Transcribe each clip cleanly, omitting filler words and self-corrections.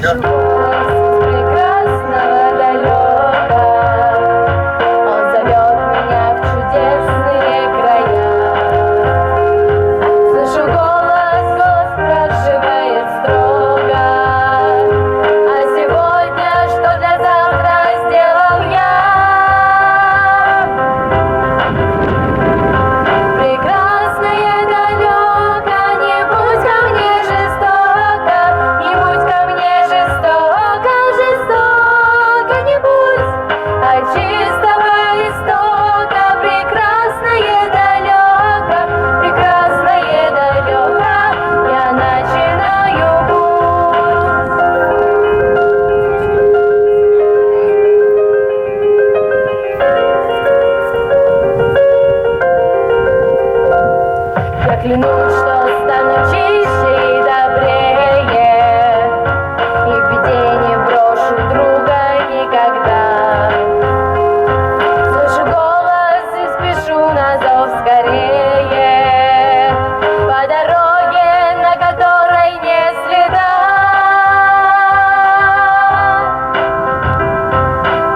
Слышу голос из прекрасного далека. Он зовет меня в чудесные края. Слышу голос спрашивает строго: а сегодня что для завтра сделал я? Прекрасное далеко, не будь ко мне жестоко, не будь ко мне жестоко, жестоко не будь, от чистого истока. Прекрасное далеко, прекрасное далеко, я начинаю путь. Я клянусь, что стану чище и добрее, и в беде не брошу друга никогда. Слышу голос и спешу на зов скорее, по дороге, на которой нет следа.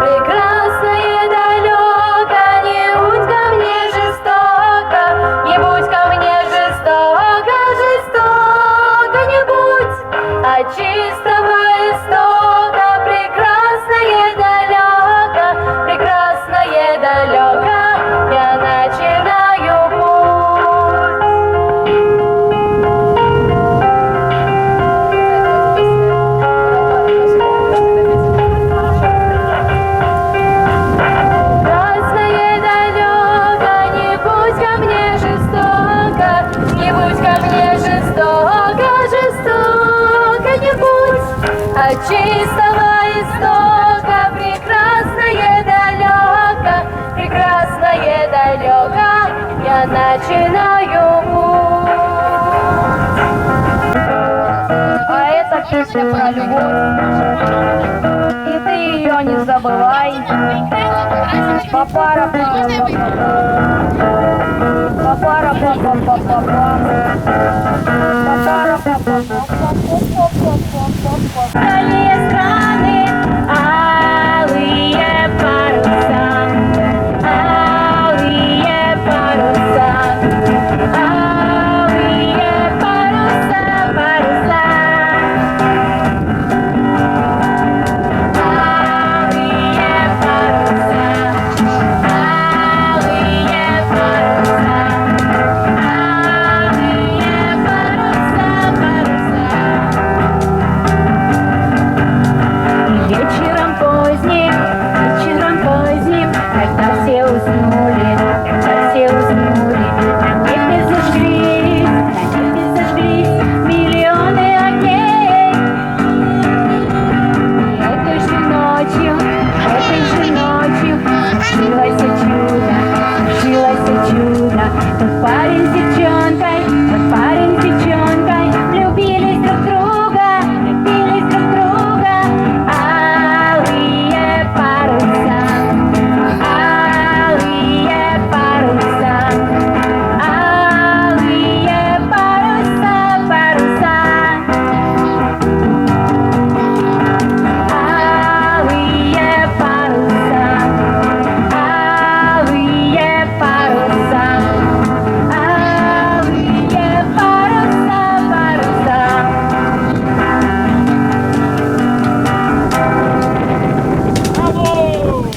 Прекрасное далеко, не будь ко мне жестоко, не будь ко мне жестоко, жестоко не будь, от чистого истока. Прекрасное далеко, прекрасное далеко, я начинаю путь. Красное далеко, не будь ко мне жестоко, не будь ко мне жестоко, жестоко не будь, от чистого истока. Прекрасное далеко, прекрасное далеко, я начинаю путь. А это песня про любовь, и ты ее не забывай. Папара папара папара папа папа.